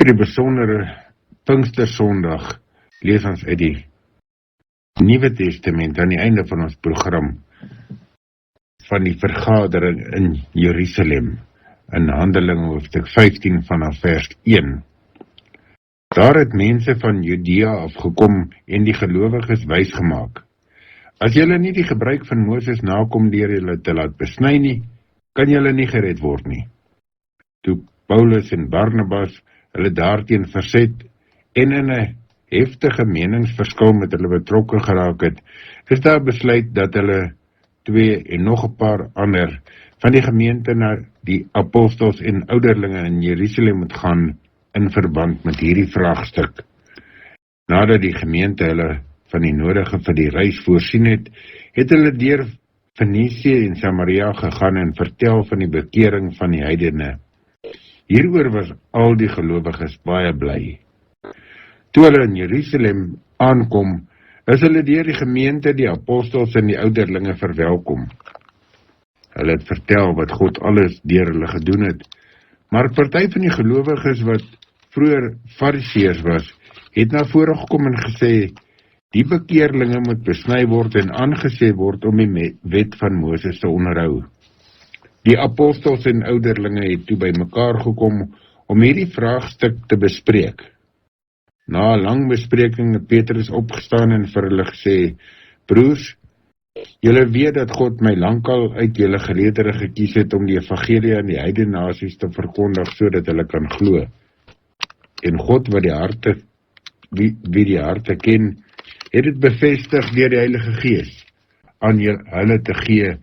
vir die besondere Pinkstersondag lees ons uit die Nuwe Testament aan die einde van ons program van die vergadering in Jerusalem in Handelinge hoofstuk 15 vanaf vers 1. Daar het mense van Judea afgekom en die gelowiges wys gemaak. As julle nie die gebruik van Moses nakom deur julle te laat besny nie, kan julle nie gered word nie. Toe Paulus en Barnabas hulle daarteen verset en in 'n heftige meningsverskil met hulle betrokke geraak het, is daar besluit dat hulle 2 en nog 'n paar ander van die gemeente na die apostels en ouderlinge in Jerusalem moet gaan in verband met hierdie vraagstuk. Nadat die gemeente hulle van die nodige vir die reis voorsien het hulle deur Fenisië en Samaria gegaan en vertel van die bekering van die heidene. Hieroor was al die gelowiges baie bly. Toe hulle in Jerusalem aankom, is hulle deur die gemeente, die apostels en die ouderlinge verwelkom. Hulle het vertel wat God alles deur hulle gedoen het, maar party van die gelowiges wat vroeër Fariseërs was, het na vore gekom en gesê, die bekeerlinge moet besny word en aangesê word om die wet van Moses te onderhou. Die apostels en ouderlinge het toe bymekaar gekom om hierdie vraagstuk te bespreek. Na 'n lang bespreking het Petrus opgestaan en vir hulle gesê, broers, julle weet dat God my lankal uit julle geleerdere gekies het om die evangelie aan die heidene nasies te verkondig sodat hulle kan glo. En God wat die harte, wie die harte ken, het dit bevestig deur die Heilige Gees aan hulle te gee,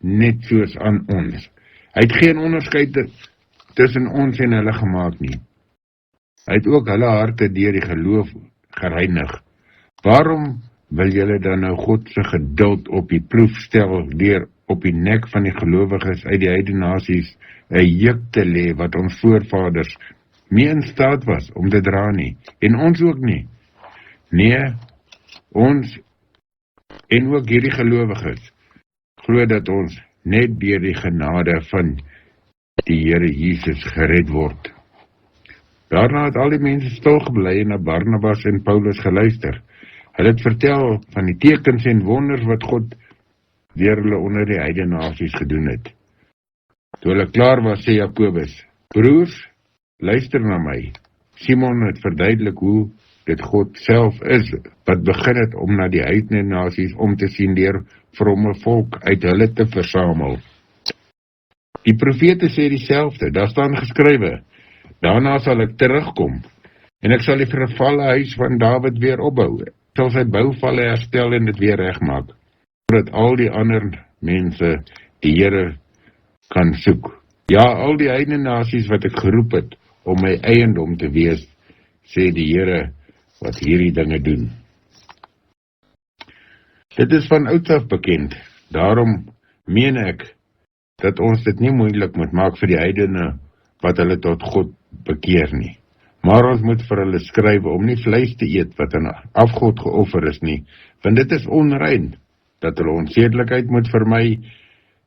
net soos aan ons. Hy het geen onderskeid tussen ons en hulle gemaak nie. Hy het ook hulle harte deur die geloof gereinig. Waarom wil julle dan nou God se geduld op die proef stel deur op die nek van die gelowiges uit die heidene nasies 'n juk te lê wat ons voorvaders nie in staat was om te dra nie, en ons ook nie. Nee, ons en ook hierdie gelowiges glo dat ons net deur die genade van die Here Jesus gered word. Daarna het al die mense stil gebly en na Barnabas en Paulus geluister. Hulle het vertel van die tekens en wonders wat God deur hulle onder die heidene nasies gedoen het. Toe hulle klaar was, sê Jakobus, broers, luister na my. Simon het verduidelik hoe dit God self is, wat begin het om na die heidene nasies om te sien deur vromme volk uit hulle te versamel. Die profete sê dieselfde, daar staan geskrywe, daarna sal ek terugkom, en ek sal die vervalle huis van Dawid weer opbou, ek sal sy bouvalle herstel en dit weer regmaak, sodat al die ander mense die Here kan soek. Ja, al die heidene nasies wat ek geroep het om my eiendom te wees, sê die Here wat hierdie dinge doen. Dit is van ouds af bekend, daarom meen ek dat ons dit nie moeilik moet maak vir die heidene wat hulle tot God bekeer nie. Maar ons moet vir hulle skryf om nie vleis te eet wat aan afgod geoffer is nie, want dit is onrein, dat hulle onsedelikheid moet vermy,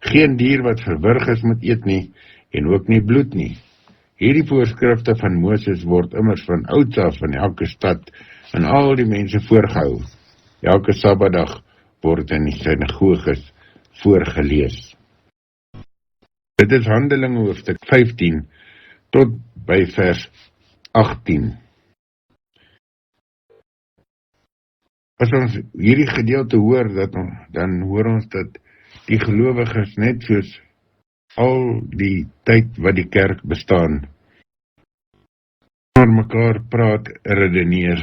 geen dier wat verwrig is moet eet nie, en ook nie bloed nie. Hierdie voorskrifte van Moses word immers van ouds af in elke stad en al die mense voorgehou. Elke Sabbatdag word in die sinagoges voorgelees. Dit is Handelinge hoofstuk 15 tot by vers 18. As ons hierdie gedeelte hoor, dan hoor ons dat die gelowiges net soos al die tyd wat die kerk bestaan, oor mekaar praat, redeneer,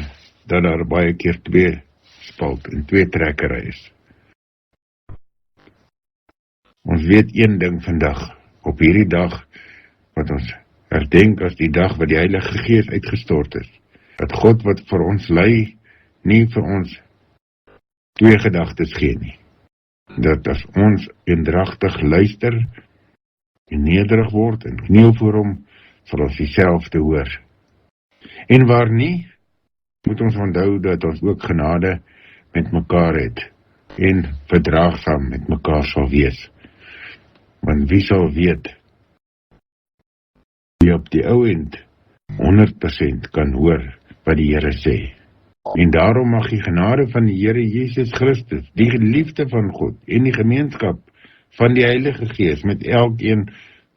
dat daar baie keer 2 spalt en 2 trekkery is. Ons weet een ding vandag, op hierdie dag, wat ons herdenk as die dag wat die Heilige Gees uitgestort is, dat God wat vir ons lei, nie vir ons 2 gedagtes gee nie. Dat as ons eendragtig luister, en nederig word, en kniel voor hom, sal ons dieselfde hoor. En waar nie, moet ons onthou dat ons ook genade met mekaar het, en verdraagsaam met mekaar sal wees. Want wie sal weet, wie op die ou end 100% kan hoor wat die Here sê. En daarom mag die genade van die Here Jesus Christus, die liefde van God en die gemeenskap van die Heilige Gees met elkeen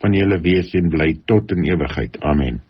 van julle wees en bly tot in ewigheid. Amen.